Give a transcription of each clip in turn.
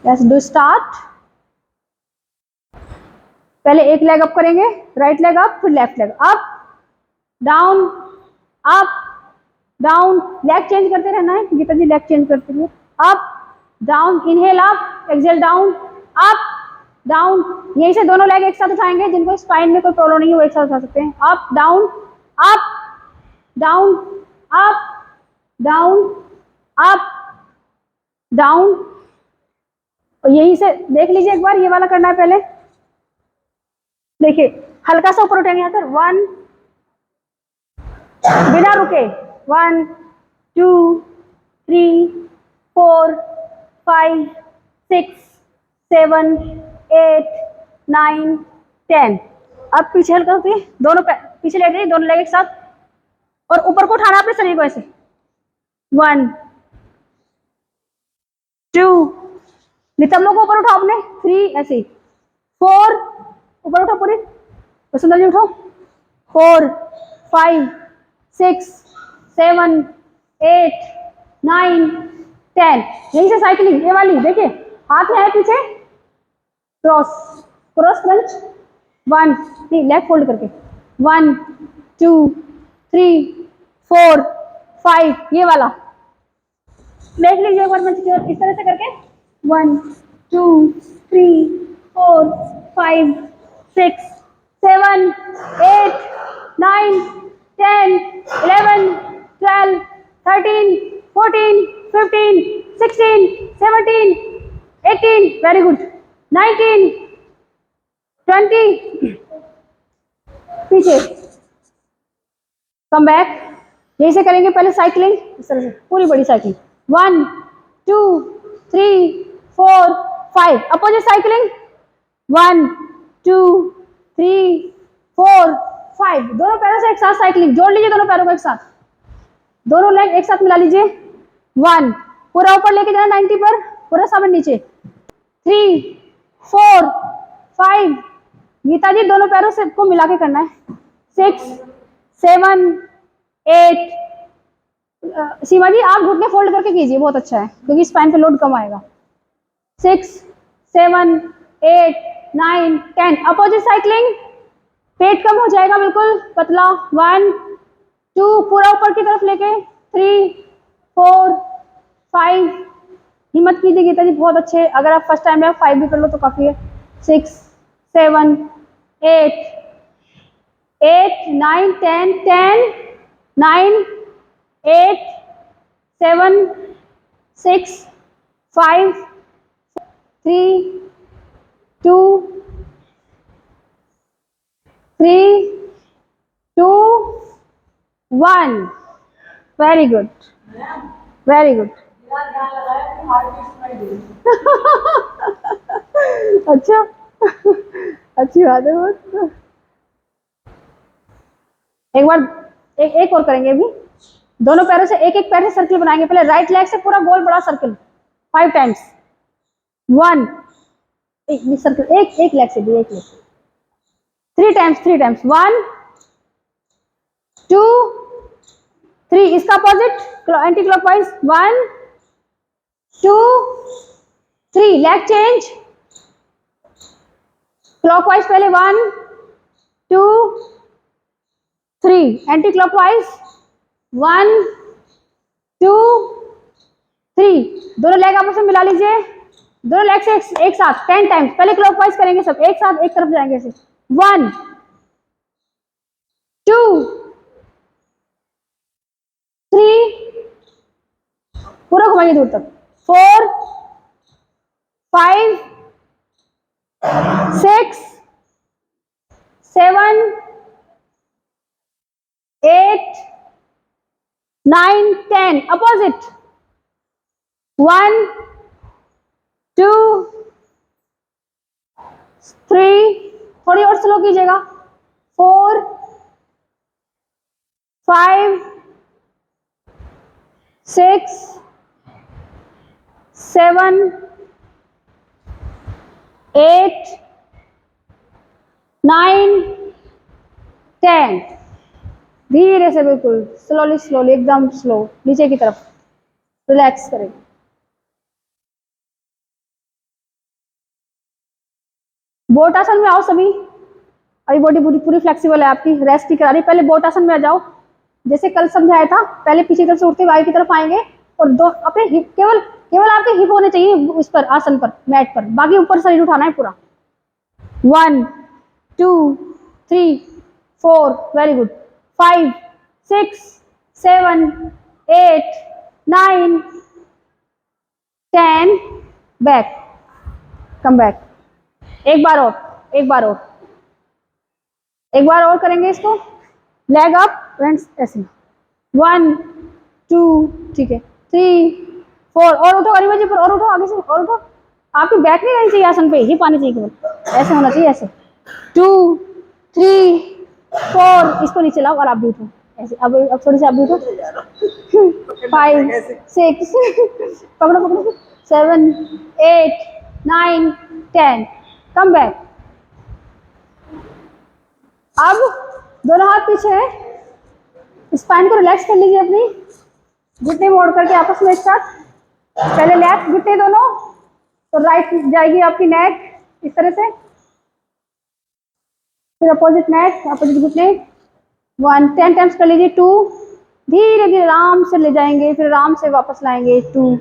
Let's do start. पहले एक leg up करेंगे, राइट लेग अप, फिर left leg up down up down, leg change करते रहना है। गीता जी लेग चेंज करते रहिए। Up down, inhale up, exhale down, up down. यहीं से दोनों लेग एक साथ उठाएंगे। जिनको स्पाइन में कोई प्रॉब्लम नहीं है वो एक साथ उठा सकते हैं। Up down up down up down up down. और यहीं से देख लीजिए एक बार, ये वाला करना है पहले। देखिए हल्का सा ऊपर उठेंगे यहाँ पर, 1 बिना रुके, 1 2 3 4 5 6 7 8 9 10। अब पीछे हल्का होती, दोनों पीछे लेट रही, दोनों लेग एक साथ, और ऊपर को उठाना अपने शरीर को ऐसे। 1 2, नितंबों को ऊपर उठाओ अपने, 3 ऐसे, 4 ऊपर उठो पूरी, वसुंधरा जी उठो, 4 5 6 7 8 9 10। यहीं से साइकिलिंग ये वाली, देखिए हाथ में है पीछे, cross cross crunch, 1 leg fold करके, 1 2 3 4 5, ये वाला देख लीजिए एक बार मैं इस तरह से करके, 1 2 3 4 5 6 7 8 9 10 11 12 13 14 15 16 17 18, वेरी गुड, 19 20, पीछे कम बैक। यही से करेंगे पहले साइकिलिंग, इस तरह से पूरी बड़ी साइकिलिंग, 1 2 3 4 5, अपोजिट साइकिलिंग, 1 2 3 4 5, दोनों पैरों से एक साथ साइकिलिंग, जोड़ लीजिए दोनों पैरों को एक साथ, दोनों लेग एक साथ मिला लीजिए, 1 पूरा ऊपर लेके जाना 90 पर, पूरा सामने नीचे, 3 4 5, गीता जी दोनों पैरों से को मिला के करना है, 6 7 8, सीमा जी आप घुटने फोल्ड करके कीजिए, बहुत अच्छा है क्योंकि स्पाइन पे लोड कम आएगा, 6 7 8 9 10, अपोजिट साइकिलिंग, पेट कम हो जाएगा बिल्कुल पतला, 1 2 पूरा ऊपर की तरफ लेके, 3 4 5, हिम्मत कीजिए गीता जी, बहुत अच्छे, अगर आप फर्स्ट टाइम में 5 भी कर लो तो काफी है, 6 7 8 8 9 10 10 9 8 7 6 5 3 2 3 2 1, वेरी गुड वेरी गुड। अच्छा अच्छी बात है बहुत। एक बार एक और करेंगे अभी, दोनों पैरों से एक एक पैर से सर्किल बनाएंगे। पहले राइट लेग से पूरा गोल बड़ा सर्किल 5 टाइम्स, 1 एक सर्किल, एक लेग से भी, एक लेग से 3 टाइम्स, 1 2 3, इसका opposite anti clockwise, 1 2 3, leg change clockwise, पहले 1 2 3, एंटी क्लॉकवाइज, 1 2 3, दोनों लेग आपस में मिला लीजिए, दोनों लेग से एक साथ 10 टाइम्स, पहले क्लॉकवाइज करेंगे सब एक साथ, एक तरफ जाएंगे ऐसे, 1 2 3, पूरा घुमाइए दूर तक, 4 5 6 7 8 9 10, अपोजिट, 1 2 3, थोड़ी और स्लो कीजिएगा, 4 5 6 7 8 9 10, धीरे से बिल्कुल स्लोली एकदम स्लो नीचे की तरफ, रिलैक्स करें। बोट आसन में आओ सभी। अभी बॉडी पूरी पूरी फ्लेक्सिबल है आपकी, रेस्ट ही करा रही। पहले बोट आसन में आ जाओ, जैसे कल समझाया था। पहले पीछे की तरफ से उठते हुए आगे की तरफ आएंगे और दो अपने हिप, केवल केवल आपके हिप होने चाहिए उस पर, आसन पर, मैट पर, बाकी ऊपर शरीर उठाना है पूरा। 1 2 3 4, very good. 5 6 7 8 9 10, back, come back. एक बार और, एक बार और, एक बार और करेंगे इसको। लेग अप फ्रेंड्स, ऐसे 1 2, ठीक है, 3 4, और उठो अरिमा जी पर, और उठो आगे से, और उठो। आपकी बैक नहीं रहनी चाहिए आसन पे, हिप आनी चाहिए केवल, ऐसे होना चाहिए, ऐसे। 2 3 4, इसको नीचे लाओ और आप भी उठो ऐसे। अब थोड़ी सी आप भी उठो। 5 6 पकड़ो पकड़ो, 7 8 9 10, कम बैक। अब दोनों हाथ पीछे है, स्पाइन को रिलैक्स कर लीजिए अपनी, घुटने मोड़ करके आपस में एक साथ। पहले लेफ्ट घुटने दोनों, तो राइट जाएगी आपकी नेक इस तरह से, फिर अपोजिट नेक, अपोजिट घुटने। 1 10 टाइम्स कर लीजिए। 2, धीरे धीरे आराम से ले जाएंगे, फिर आराम से वापस लाएंगे। 2,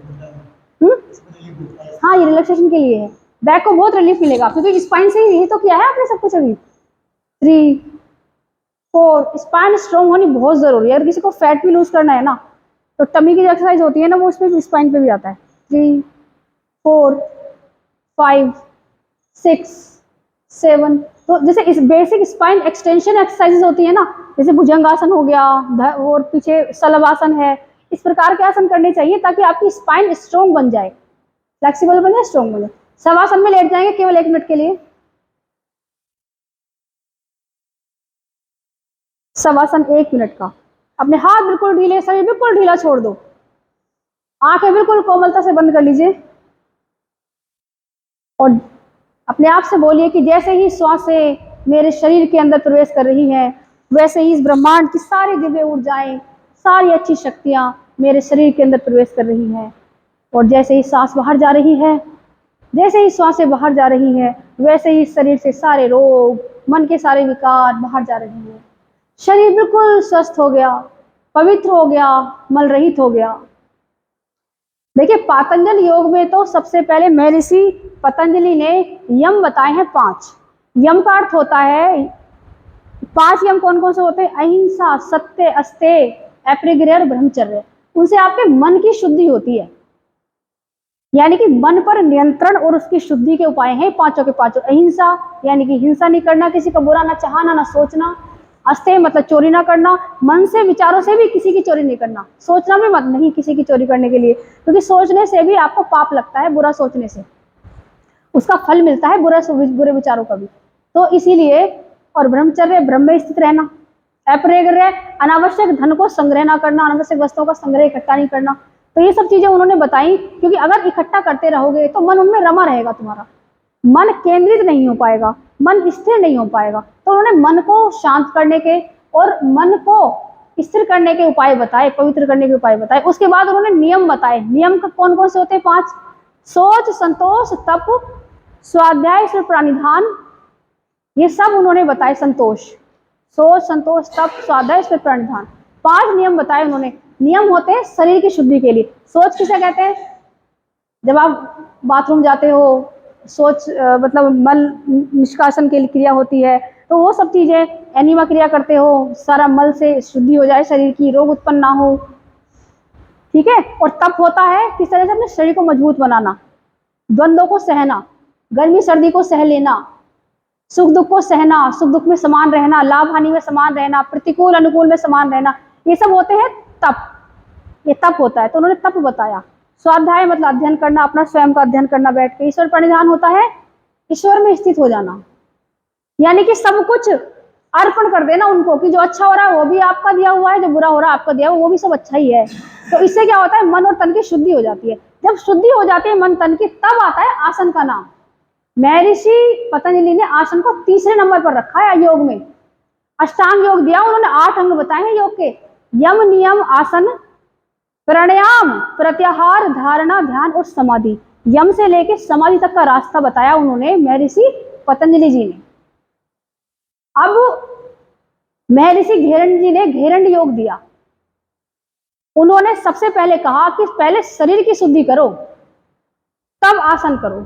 हाँ ये रिलैक्सेशन के लिए है, बैक को बहुत रिलीफ मिलेगा क्योंकि स्पाइन से ही तो किया है आपने सब कुछ अभी। 3 4, स्पाइन स्ट्रॉन्ग होनी बहुत जरूरी है। अगर किसी को फैट भी लूज करना है ना, तो टमी की जो एक्सरसाइज होती है ना, वो उसमें भी स्पाइन पे भी आता है। 3 4 5 6 7, तो जैसे इस बेसिक स्पाइन एक्सटेंशन एक्सरसाइजेज होती है ना, जैसे भुजंगासन हो गया, और पीछे सलवासन है, इस प्रकार के आसन करने चाहिए ताकि आपकी स्पाइन स्ट्रॉन्ग बन जाए, फ्लेक्सिबल बन जाए, स्ट्रॉन्ग बन जाए। शवासन में लेट जाएंगे केवल 1 मिनट के लिए। शवासन 1 मिनट का। अपने हाथ बिल्कुल ढीले, शरीर बिल्कुल ढीला छोड़ दो, आंखें बिल्कुल कोमलता से बंद कर लीजिए और अपने आप से बोलिए कि जैसे ही श्वासें मेरे शरीर के अंदर प्रवेश कर रही हैं, वैसे ही इस ब्रह्मांड की सारी दिव्य ऊर्जाएं, सारी अच्छी शक्तियां मेरे शरीर के अंदर प्रवेश कर रही हैं। और जैसे ही सांस बाहर जा रही है, जैसे ही श्वासें बाहर जा रही है, वैसे ही शरीर से सारे रोग, मन के सारे विकार बाहर जा रहे हैं। शरीर बिल्कुल स्वस्थ हो गया, पवित्र हो गया, मल रहित हो गया। देखिए पातंजल योग में तो सबसे पहले महर्षि पतंजलि ने यम बताए हैं 5। यम का अर्थ होता है, 5 यम कौन कौन से होते हैं? अहिंसा, सत्य, अस्तेय, अपरिग्रह और ब्रह्मचर्य। उनसे आपके मन की शुद्धि होती है, यानी कि मन पर नियंत्रण और उसकी शुद्धि के उपाय हैं पांचों के पांचों। अहिंसा यानी कि हिंसा नहीं करना, किसी का बुरा ना चाहना, ना सोचना। अस्तेय मतलब चोरी ना करना, मन से विचारों से भी किसी की चोरी नहीं करना, सोचना भी मत नहीं किसी की चोरी करने के लिए, क्योंकि सोचने से भी आपको पाप लगता है, बुरा सोचने से उसका फल मिलता है, बुरे विचारों का भी। तो इसीलिए, और ब्रह्मचर्य, ब्रह्म में स्थित रहना। अपरिग्रह, अनावश्यक धन को संग्रह ना करना, अनावश्यक वस्तुओं का संग्रह इकट्ठा नहीं करना। तो ये सब चीजें उन्होंने बताई, क्योंकि अगर इकट्ठा करते रहोगे तो मन उनमें रमा रहेगा, तुम्हारा मन केंद्रित नहीं हो पाएगा, मन स्थिर नहीं हो पाएगा। तो उन्होंने मन को शांत करने के और मन को स्थिर करने के उपाय बताए, पवित्र करने के उपाय बताए। उसके बाद उन्होंने नियम बताए। नियम कौन कौन से होते हैं? 5। सोच, संतोष, तप, स्वाध्याय, प्राणिधान, ये सब उन्होंने बताए। संतोष, सोच, संतोष, तप, स्वाध्याय, प्राणिधान, 5 नियम बताए उन्होंने। नियम होते हैं शरीर की शुद्धि के लिए। सोच किसे कहते हैं? जब आप बाथरूम जाते हो, सोच मतलब मल निष्कासन के लिए क्रिया होती है, तो वो सब चीजें, एनिमा क्रिया करते हो, सारा मल से शुद्धि हो जाए शरीर की, रोग उत्पन्न ना हो, ठीक है। और तप होता है किस तरह से अपने शरीर को मजबूत बनाना, द्वंद्वों को सहना, गर्मी सर्दी को सह लेना, सुख दुख को सहना, सुख दुख में समान रहना, लाभ हानि में समान रहना, प्रतिकूल अनुकूल में समान रहना, ये सब होते हैं तप। ये तप होता है, तो उन्होंने तप बताया। स्वाध्याय मतलब अध्ययन करना, अपना स्वयं का अध्ययन करना बैठ के। ईश्वर प्रणिधान होता है ईश्वर में स्थित हो जाना, यानी कि सब कुछ अर्पण कर देना उनको, कि जो अच्छा हो रहा है वो भी आपका दिया हुआ है, जो बुरा हो रहा है आपका दिया हुआ, वो भी सब अच्छा ही है। तो इससे क्या होता है? मन और तन की शुद्धि हो जाती है। जब शुद्धि हो जाती है मन तन की, तब आता है आसन का नाम। महर्षि पतंजलि ने आसन को 3रे नंबर पर रखा है योग में। अष्टांग योग दिया उन्होंने, 8 अंग बताए हैं योग के। यम, नियम, आसन, प्राणायाम, प्रत्याहार, धारणा, ध्यान और समाधि। यम से लेकर समाधि तक का रास्ता बताया उन्होंने महर्षि पतंजलि जी ने। अब महर्षि घेरंड जी ने घेरंड योग दिया। उन्होंने सबसे पहले कहा कि पहले शरीर की शुद्धि करो तब आसन करो।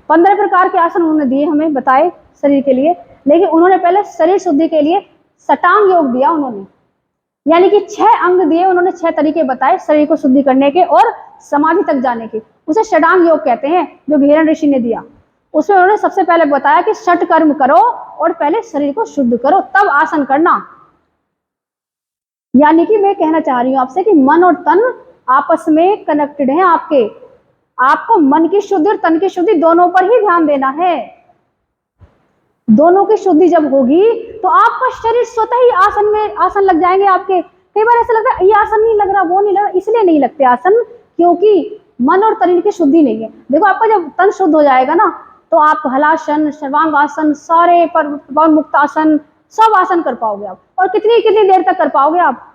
15 प्रकार के आसन उन्होंने दिए, हमें बताए शरीर के लिए, लेकिन उन्होंने पहले शरीर शुद्धि के लिए षटांग योग दिया उन्होंने, यानी कि 6 अंग दिए उन्होंने, 6 तरीके बताए शरीर को शुद्धि करने के और समाधि तक जाने के। उसे षटांग योग कहते हैं, जो घेरंड ऋषि ने दिया। उसमें उन्होंने सबसे पहले बताया कि षट कर्म करो और पहले शरीर को शुद्ध करो तब आसन करना। यानी कि मैं कहना चाह रही हूं आपसे कि मन और तन आपस में कनेक्टेड हैं आपके। आपको मन की शुद्धि और तन की शुद्धि दोनों पर ही ध्यान देना है। दोनों की शुद्धि जब होगी तो आपका शरीर स्वतः ही आसन लग जाएंगे आपके। कई बार ऐसा लगता है ये आसन नहीं लग रहा, वो नहीं लग रहा, इसलिए नहीं लगते आसन, क्योंकि मन और शरीर की शुद्धि नहीं है। देखो आपका जब तन शुद्ध हो जाएगा ना, तो आप हलासन, सर्वांग आसन, सारे पर मुक्त आसन, सब आसन कर पाओगे आप। और कितनी कितनी देर तक कर पाओगे आप?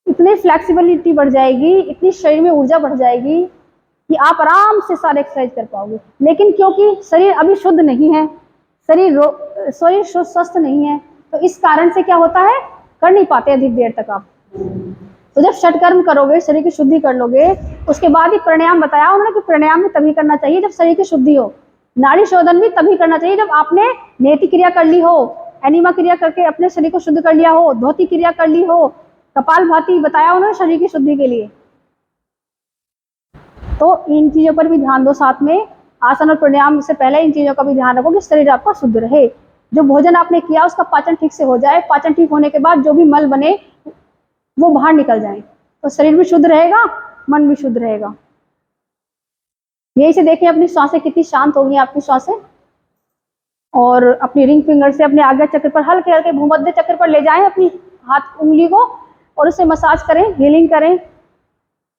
इतनी फ्लेक्सिबिलिटी बढ़ जाएगी, इतनी शरीर में ऊर्जा बढ़ जाएगी कि आप आराम से सारे एक्सरसाइज कर पाओगे। लेकिन क्योंकि शरीर अभी शुद्ध नहीं है, शरीर स्वस्थ नहीं है, तो इस कारण से क्या होता है, कर नहीं पाते अधिक देर तक आप। तो जब षटकर्म करोगे, शरीर की शुद्धि कर लोगे, उसके बाद ही प्राणायाम बताया उन्होंने कि प्राणायाम भी तभी करना चाहिए जब शरीर की शुद्धि हो। नाड़ी शोधन भी तभी करना चाहिए जब आपने नेति क्रिया कर ली हो, एनिमा क्रिया करके अपने शरीर को शुद्ध कर लिया हो, धोती क्रिया कर ली हो, कपाल भाती बताया उन्होंने शरीर की शुद्धि के लिए। तो इन चीजों पर भी ध्यान दो। साथ में आसन और प्राणायाम से पहले इन चीजों का भी ध्यान रखो कि शरीर आपका शुद्ध रहे। जो भोजन आपने किया उसका पाचन ठीक से हो जाए, पाचन ठीक होने के बाद जो भी मल बने वो बाहर निकल जाए, तो शरीर भी शुद्ध रहेगा, मन भी शुद्ध रहेगा। यही से देखें अपनी सांसें कितनी शांत होगी आपकी सांसें। और अपनी रिंग फिंगर से अपने आज्ञा चक्र पर हल्के हल्के भूमध्य चक्र पर ले जाएं अपनी हाथ उंगली को, और उसे मसाज करें, हीलिंग करें,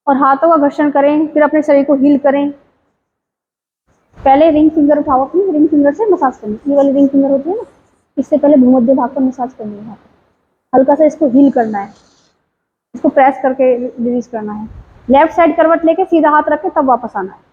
और हाथों का घर्षण करें, फिर अपने शरीर को हील करें। पहले रिंग फिंगर उठाओ, अपनी रिंग फिंगर से मसाज करनी, ये वाली रिंग फिंगर होती है ना, इससे पहले भूमध्य भाग पर मसाज करनी है, हल्का सा इसको हील करना है, इसको प्रेस करके रिलीज करना है। लेफ्ट साइड करवट लेके सीधा हाथ रख के तब वापस आना है।